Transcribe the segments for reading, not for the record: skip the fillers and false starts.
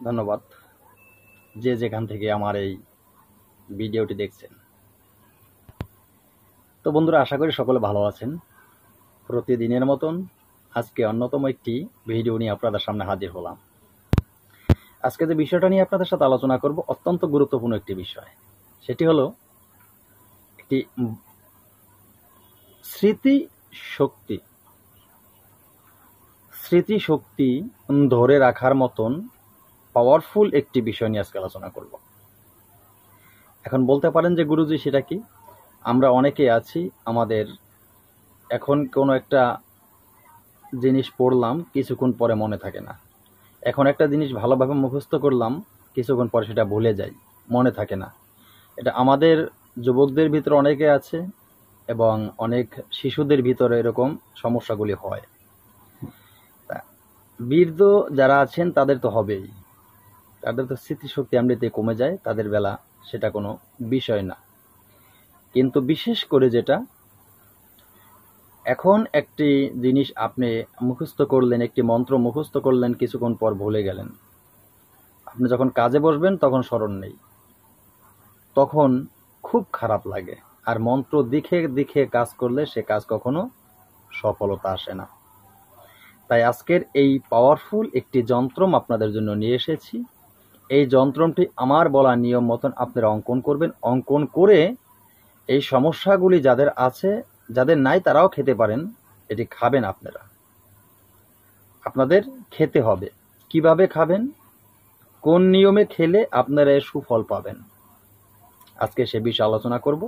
ধন্যবাদ যে যেখান থেকে আমার এই ভিডিওটি দেখছেন। তো বন্ধুরা, আশা করি সকলে ভালো আছেন। প্রতিদিনের মতন আজকে অন্যতম একটি ভিডিও নিয়ে আপনাদের সামনে হাজির হলাম। আজকে যে বিষয়টা নিয়ে আপনাদের সাথে আলোচনা করব অত্যন্ত গুরুত্বপূর্ণ একটি বিষয়। সেটি হলো একটি স্মৃতিশক্তি ধরে রাখার মতন পাওয়ারফুল একটি বিষয় নিয়ে আজকে আলোচনা করব। এখন বলতে পারেন যে গুরুজি সেটা কি? আমরা অনেকে আছি, আমাদের এখন কোনো একটা জিনিস পড়লাম, কিছুক্ষণ পরে মনে থাকে না। এখন একটা জিনিস ভালোভাবে মুখস্থ করলাম, কিছুক্ষণ পরে সেটা ভুলে যাই, মনে থাকে না। এটা আমাদের যুবকদের ভিতরে অনেকে আছে এবং অনেক শিশুদের ভিতরে এরকম সমস্যাগুলি হয়। বৃদ্ধ যারা আছেন তাদের তো হবেই, তাদের তো স্মৃতিশক্তি এমনিতে কমে যায়, তাদের বেলা সেটা কোনো বিষয় না। কিন্তু বিশেষ করে যেটা এখন একটি জিনিস আপনি মুখস্থ করলেন, একটি মন্ত্র মুখস্থ করলেন, কিছুক্ষণ পর ভুলে গেলেন, আপনি যখন কাজে বসবেন তখন স্মরণ নেই, তখন খুব খারাপ লাগে। আর মন্ত্র দেখে দেখে কাজ করলে সে কাজ কখনো সফলতা আসে না। তাই আজকের এই পাওয়ারফুল একটি যন্ত্রম আপনাদের জন্য নিয়ে এসেছি। এই যন্ত্রটি আমার বলা নিয়ম মতন আপনারা অঙ্কন করবেন। অঙ্কন করে এই সমস্যাগুলি যাদের আছে, যাদের নাই তারাও খেতে পারেন, এটি খাবেন আপনারা। আপনাদের খেতে হবে। কিভাবে খাবেন, কোন নিয়মে খেলে আপনারা এর সুফল পাবেন, আজকে সে বিষয়ে আলোচনা করব।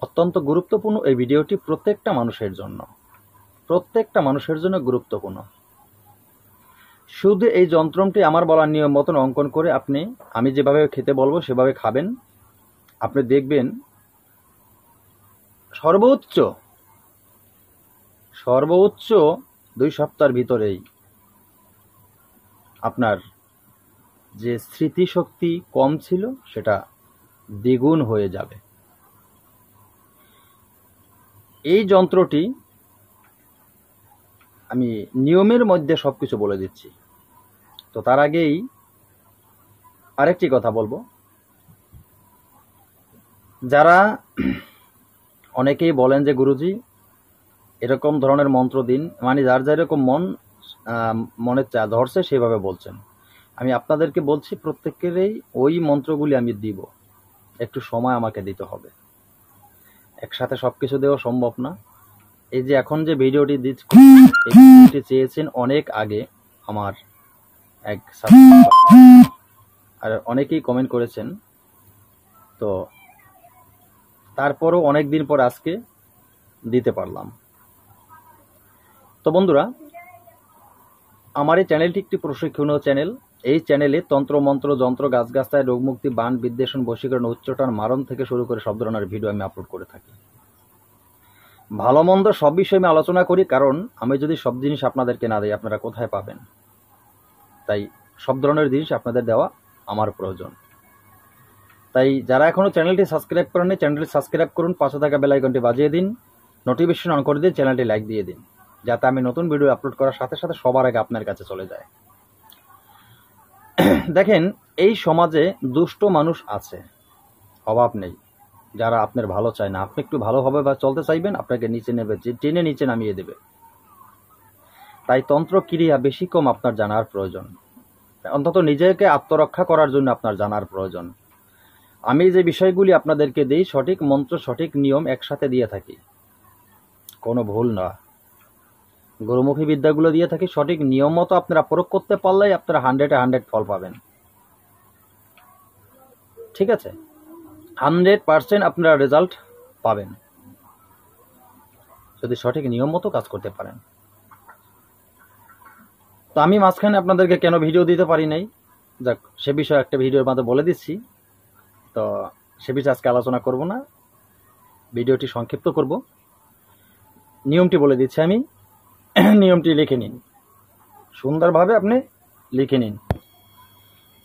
অত্যন্ত গুরুত্বপূর্ণ এই ভিডিওটি প্রত্যেকটা মানুষের জন্য গুরুত্বপূর্ণ। শুধু এই যন্ত্রটি আমার বলার নিয়ম মতন অঙ্কন করে আমি যেভাবে খেতে বলবো সেভাবে খাবেন। আপনি দেখবেন সর্বোচ্চ 2 সপ্তাহের ভিতরেই আপনার যে স্মৃতিশক্তি কম ছিল সেটা দ্বিগুণ হয়ে যাবে। এই যন্ত্রটি আমি নিয়মের মধ্যে সবকিছু বলে দিচ্ছি। তো তার আগেই আরেকটি কথা বলবো, যারা অনেকেই বলেন যে গুরুজি এরকম ধরনের মন্ত্র দিন, মানে যার যেরকম মনে ধরছে সেভাবে বলছেন। আমি আপনাদেরকে বলছি প্রত্যেকেরই ওই মন্ত্রগুলি আমি দিব, একটু সময় আমাকে দিতে হবে, একসাথে সবকিছু দেওয়া সম্ভব না। এই যে এখন যে ভিডিওটি দিচ্ছি, এই ভিডিওটি চেয়েছেন অনেক আগে আমার এক সাবস্ক্রাইবার, আর অনেকেই কমেন্ট করেছেন। তো তারপরও অনেক দিন পর আজকে দিতে পারলাম। তো বন্ধুরা, আমার এই চ্যানেলটি একটি প্রশিক্ষণীয় চ্যানেল। এই চ্যানেলে তন্ত্র মন্ত্র যন্ত্র গাছগাছায় রোগমুক্তি বান বিদ্বেষণ বশীকরণ উচ্চারণ মারণ থেকে শুরু করে সব ধরনের ভিডিও আমি আপলোড করে থাকি। ভালো মন্দ সব বিষয়ে আমি আলোচনা করি, কারণ আমি যদি সব জিনিস আপনাদেরকে না দিই আপনারা কোথায় পাবেন। তাই সব ধরনের জিনিস আপনাদের দেওয়া আমার প্রয়োজন। তাই যারা এখনো চ্যানেলটি সাবস্ক্রাইব করেননি, চ্যানেলটি সাবস্ক্রাইব করুন, পাশে থাকা বেল আইকনটি বাজিয়ে দিন, নোটিফিকেশন অন করে দিন, চ্যানেলটি লাইক দিয়ে দিন, যাতে আমি নতুন ভিডিও আপলোড করার সাথে সাথে সবার আগে আপনার কাছে চলে যায়। দেখেন, এই সমাজে দুষ্ট মানুষ আছে, অভাব নেই, যারা আপনার ভালো চায় না। আপনি একটু ভালোভাবে বা চলতে চাইবেন, আপনাকে নিচে নেবে, টেনে নিচে নামিয়ে দেবে। তাই তন্ত্র ক্রিয়া বেশি কম আপনার জানার প্রয়োজন, অন্তত নিজেকে আত্মরক্ষা করার জন্য আপনার জানার প্রয়োজন। আমি যে বিষয়গুলি আপনাদেরকে দিই, সঠিক মন্ত্র সঠিক নিয়ম একসাথে দিয়ে থাকি, কোনো ভুল না। গুরুমুখী বিদ্যাগুলো দিয়ে থাকি, সঠিক নিয়ম মতো আপনারা প্রয়োগ করতে পারলেই আপনারা 100-এ 100 ফল পাবেন। ঠিক আছে, 100% আপনারা রেজাল্ট পাবেন যদি সঠিক নিয়ম মতো কাজ করতে পারেন। তো আমি মাঝখানে আপনাদেরকে কেন ভিডিও দিতে পারি নাই, যাক সে বিষয়ে একটা ভিডিওর মধ্যে বলে দিচ্ছি। তো সে বিষয়ে আজকে আলোচনা করব না, ভিডিওটি সংক্ষিপ্ত করব। নিয়মটি বলে দিচ্ছি আমি, নিয়মটি লিখে নিন, সুন্দরভাবে আপনি লিখে নিন।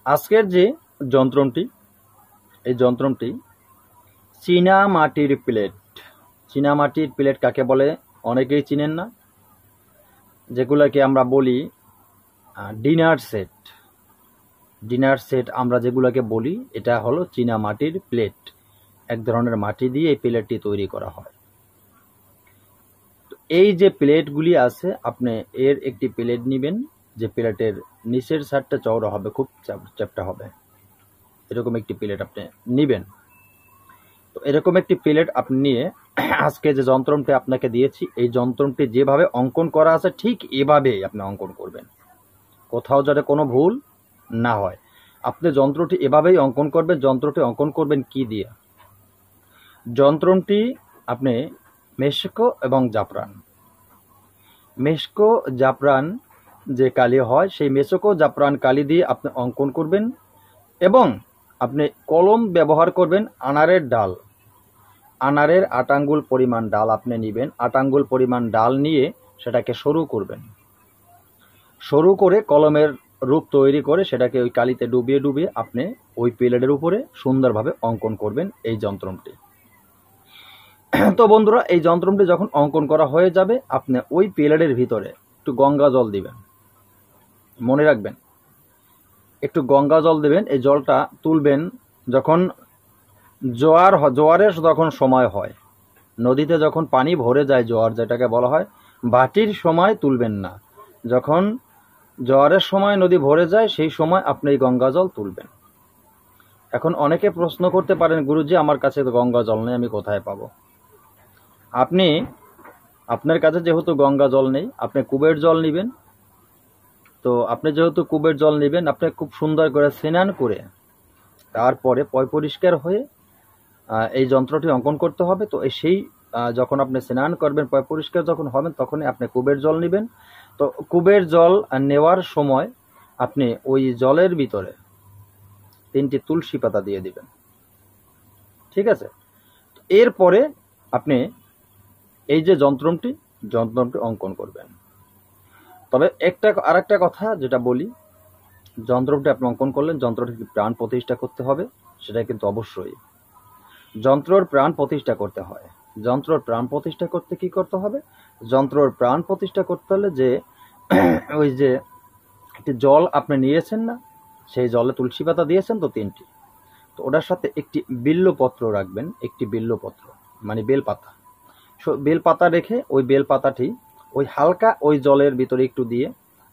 আজকের যে যন্ত্রটি, এই যন্ত্রটি চীনা মাটির প্লেট। চীনা মাটির প্লেট কাকে বলে অনেকেই চিনেন না, যেগুলোকে আমরা বলি ডিনার সেট। ডিনার সেট আমরা যেগুলোকে বলি, এটা হলো চীনা মাটির প্লেট। এক ধরনের মাটি দিয়ে এই প্লেটটি তৈরি করা হয়। এই যে প্লেটগুলি আছে, আপনি এর একটি প্লেট নেবেন, যে প্লেটের নিচের সাইডটা চওড়া হবে, খুব চ্যাপ্টা হবে, এরকম একটি প্লেট আপনি নেবেন। তো এরকম একটি প্লেট আপনি নিয়ে আজকে যে যন্ত্রটি আপনাকে দিয়েছি, এই যন্ত্রটি যেভাবে অঙ্কন করা আছে ঠিক এভাবেই আপনি অঙ্কন করবেন, কোথাও যাতে কোনো ভুল না হয়। আপনি যন্ত্রটি এভাবেই অঙ্কন করবেন। যন্ত্রটি অঙ্কন করবেন কি দিয়ে? যন্ত্রটি আপনি মেশকো এবং জাফরান, মেশকো জাফরান যে কালি হয়, সেই মেশকো জাফরান কালি দিয়ে আপনি অঙ্কন করবেন। এবং আপনি কলম ব্যবহার করবেন আনারের ডাল, আনারের 8 আঙ্গুল পরিমাণ ডাল আপনি নেবেন। 8 আঙ্গুল পরিমাণ ডাল নিয়ে সেটাকে সরু করবেন, সরু করে কলমের রূপ তৈরি করে সেটাকে ওই কালিতে ডুবিয়ে ডুবিয়ে আপনি ওই প্লেটের উপরে সুন্দরভাবে অঙ্কন করবেন এই যন্ত্রটি। তো বন্ধুরা, এই যন্ত্রটি যখন অঙ্কন করা হয়ে যাবে, আপনি ওই প্লেটের ভিতরে একটু গঙ্গা জল দিবেন। মনে রাখবেন, একটু গঙ্গা জল দেবেন। এই জলটা তুলবেন যখন জোয়ারের যখন সময় হয়, নদীতে যখন পানি ভরে যায়, জোয়ার যেটাকে বলা হয়, ভাটির সময় তুলবেন না। যখন জোয়ারের সময় নদী ভরে যায়, সেই সময় আপনি এই গঙ্গা জল তুলবেন। এখন অনেকে প্রশ্ন করতে পারেন, গুরুজি আমার কাছে তো গঙ্গা জল নেই, আমি কোথায় পাবো? আপনার কাছে যেহেতু গঙ্গা জল নেই, আপনি কূপের জল নেবেন। তো আপনি যেহেতু কূপের জল নেবেন, আপনি খুব সুন্দর করে স্নান করে তারপরে পরিষ্কার হয়ে এই যন্ত্রটি অঙ্কন করতে হবে। তো সেই যখন আপনি স্নান করবেন, পরিষ্কার যখন হবেন, তখনই আপনি কূপের জল নেবেন। তো কূপের জল নেওয়ার সময় আপনি ওই জলের ভিতরে 3টি তুলসী পাতা দিয়ে দিবেন, ঠিক আছে? এরপরে আপনি এই যে যন্ত্রটি অঙ্কন করবেন। তবে আরেকটা কথা যেটা বলি, যন্ত্রটি আপনি অঙ্কন করলেন, যন্ত্রটিকে প্রাণ প্রতিষ্ঠা করতে হবে। সেটা কিন্তু অবশ্যই যন্ত্রর প্রাণ প্রতিষ্ঠা করতে হয়। যন্ত্রর প্রাণ প্রতিষ্ঠা করতে কি করতে হবে? যন্ত্রর প্রাণ প্রতিষ্ঠা করতে হলে যে ওই যে একটি জল আপনি নিয়েছেন না, সেই জলে তুলসী পাতা দিয়েছেন তো 3টি, তো ওটার সাথে একটি বিল্লপত্র রাখবেন, একটি বিল্লপত্র মানে বেলপাতা। বেলপাতা রেখে ওই বেলপাতাটি ওই হালকা ওই জলের ভিতরে একটু দিয়ে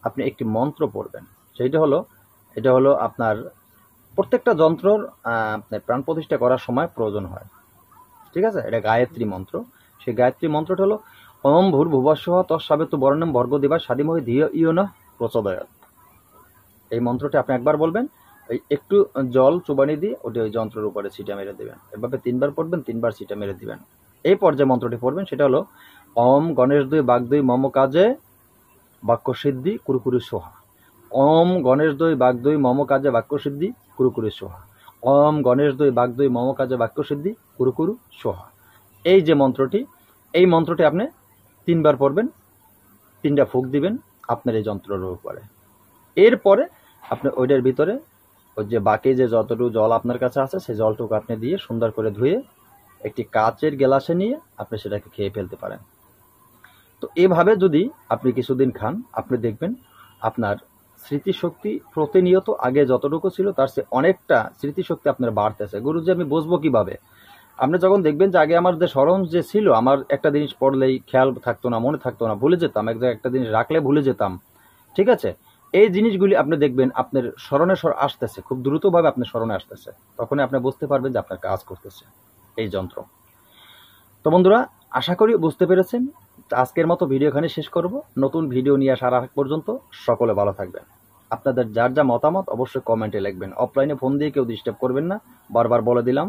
আপনি একটি মন্ত্র পড়বেন। এটা হলো আপনার প্রত্যেকটা যন্ত্রর আপনার প্রাণ প্রতিষ্ঠা করার সময় প্রয়োজন হয়, ঠিক আছে? এটা গায়ত্রী মন্ত্র। সেই গায়ত্রী মন্ত্রটা হলো ওম ভূর্ভুবস্বঃ তৎসবিতু বরেণ্যং ভর্গো দেবা স্বাধিমহি ধিয়ো ইয়ো নঃ প্রচোদয়াৎ। এই মন্ত্রটি আপনি একবার বলবেন, এই একটু জল চুবানি দিয়ে ওটি ওই যন্ত্রের উপরে ছিটা মেরে দেবেন। এভাবে 3বার পড়বেন, 3বার ছিটা মেরে দিবেন। এই পর্যায়ে মন্ত্রটি পড়বেন, সেটা হলো ওম গণেশ দুই বাঘ দুই মম কাজে বাক্য সিদ্ধি কুরুকুরু সোহা। ওম গণেশ দুই বাঘ দুই মম কাজে বাক্য সিদ্ধি কুরুকুরু সোহা। ওম গণেশ দুই বাঘ দুই মম কাজে বাক্য সিদ্ধি কুরুকুরু সোহা। এই যে মন্ত্রটি, এই মন্ত্রটি আপনি 3বার পড়বেন, 3টা ফুঁক দিবেন আপনার এই যন্ত্রের উপরে। এরপরে আপনি ওইটার ভিতরে ওই যে বাকি যে যতটুকু জল আপনার কাছে আছে, সেই জলটুকু আপনি দিয়ে সুন্দর করে ধুয়ে একটি কাচের গ্লাসে নিয়ে আপনি সেটাকে খেয়ে ফেলতে পারেন। তো এভাবে যদি আপনি কিছুদিন খান, আপনি দেখবেন আপনার স্মৃতিশক্তি প্রতিনিয়ত আগে যতটুকু ছিল তার চেয়ে অনেকটা স্মৃতিশক্তি আপনার বাড়তেছে। গুরুজি আমি বুঝবো কিভাবে? আপনি যখন দেখবেন যে আগে আমার যে স্মরণ যে ছিল, আমার একটা জিনিস পড়লেই খেয়াল থাকতো না, মনে থাকতো না, ভুলে যেতাম, একটা জিনিস রাখলে ভুলে যেতাম, ঠিক আছে? এই জিনিসগুলি আপনি দেখবেন আপনার স্মরণে আসতেছে, খুব দ্রুতভাবে আপনার স্মরণে আসতেছে। তখনই আপনি বুঝতে পারবেন যে আপনার কাজ করতেছে এই যন্ত্র। তো বন্ধুরা, আশা করি বুঝতে পেরেছেন। আজকের মতো ভিডিও এখানে শেষ করব। নতুন ভিডিও নিয়ে আসার আগ পর্যন্ত সকলে ভালো থাকবেন। আপনাদের যার যা মতামত অবশ্যই কমেন্টে লিখবেন। অফলাইনে ফোন দিয়ে কেউ ডিস্টার্ব করবেন না, বারবার বলে দিলাম।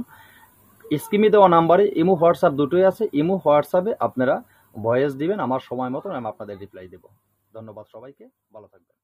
স্ক্রিনে দেওয়া নাম্বারে ইমো হোয়াটসঅ্যাপ দুটোই আছে। ইমো হোয়াটসঅ্যাপে আপনারা ভয়েস দিবেন, আমার সময় মতো আমি আপনাদের রিপ্লাই দেব। ধন্যবাদ সবাইকে, ভালো থাকবেন।